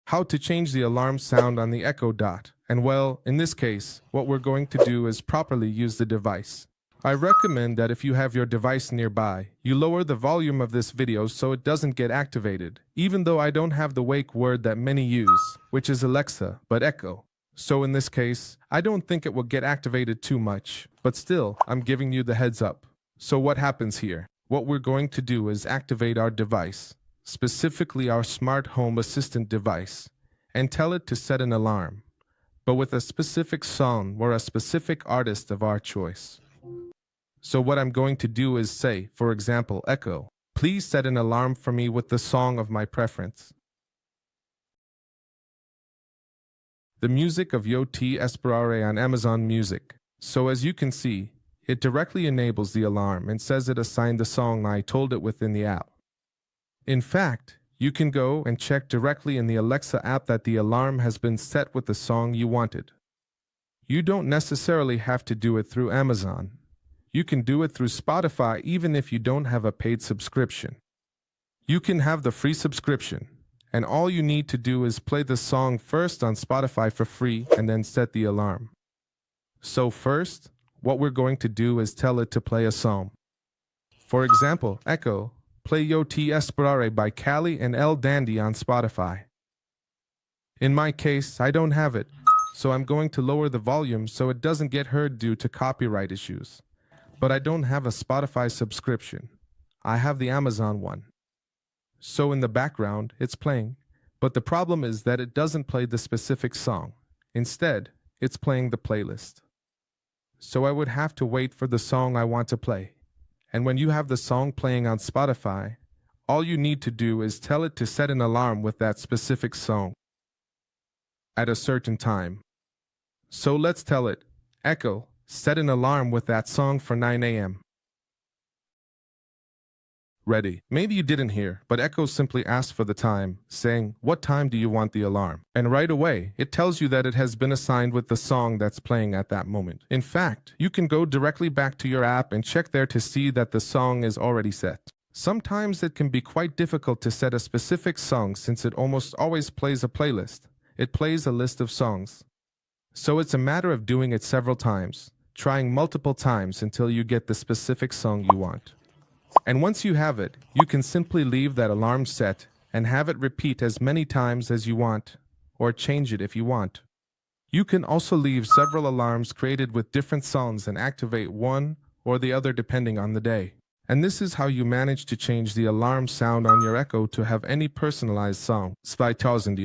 How to change the alarm sound on the Echo Dot. And well, in this case, what we're going to do is properly use the device. I recommend that if you have your device nearby, you lower the volume of this video so it doesn't get activated, even though I don't have the wake word that many use, which is Alexa, but Echo. So in this case, I don't think it will get activated too much, but still, I'm giving you the heads up. So what happens here? What we're going to do is activate our device, specifically our smart home assistant device, and tell it to set an alarm, but with a specific song or a specific artist of our choice. So what I'm going to do is say, for example, Echo, please set an alarm for me with the song of my preference. The music of Yo Te Esperaré on Amazon Music. So as you can see, it directly enables the alarm and says it assigned the song I told it within the app. In fact, you can go and check directly in the Alexa app that the alarm has been set with the song you wanted. You don't necessarily have to do it through Amazon. You can do it through Spotify even if you don't have a paid subscription. You can have the free subscription, and all you need to do is play the song first on Spotify for free and then set the alarm. So first, what we're going to do is tell it to play a song. For example, Echo, play Yo Te Esperaré by Kali and El Dandy on Spotify. In my case, I don't have it, so I'm going to lower the volume so it doesn't get heard due to copyright issues. But I don't have a Spotify subscription. I have the Amazon one. So in the background, it's playing, but the problem is that it doesn't play the specific song. Instead, it's playing the playlist. So I would have to wait for the song I want to play. And when you have the song playing on Spotify, all you need to do is tell it to set an alarm with that specific song at a certain time. So let's tell it, Echo, set an alarm with that song for 9 a.m. Ready. Maybe you didn't hear, but Echo simply asked for the time, saying, "What time do you want the alarm?" And right away, it tells you that it has been assigned with the song that's playing at that moment. In fact, you can go directly back to your app and check there to see that the song is already set. Sometimes it can be quite difficult to set a specific song since it almost always plays a playlist. It plays a list of songs. So it's a matter of doing it several times, trying multiple times until you get the specific song you want. And once you have it, you can simply leave that alarm set and have it repeat as many times as you want, or change it if you want. You can also leave several alarms created with different songs and activate one or the other depending on the day. And this is how you manage to change the alarm sound on your Echo to have any personalized song. 2000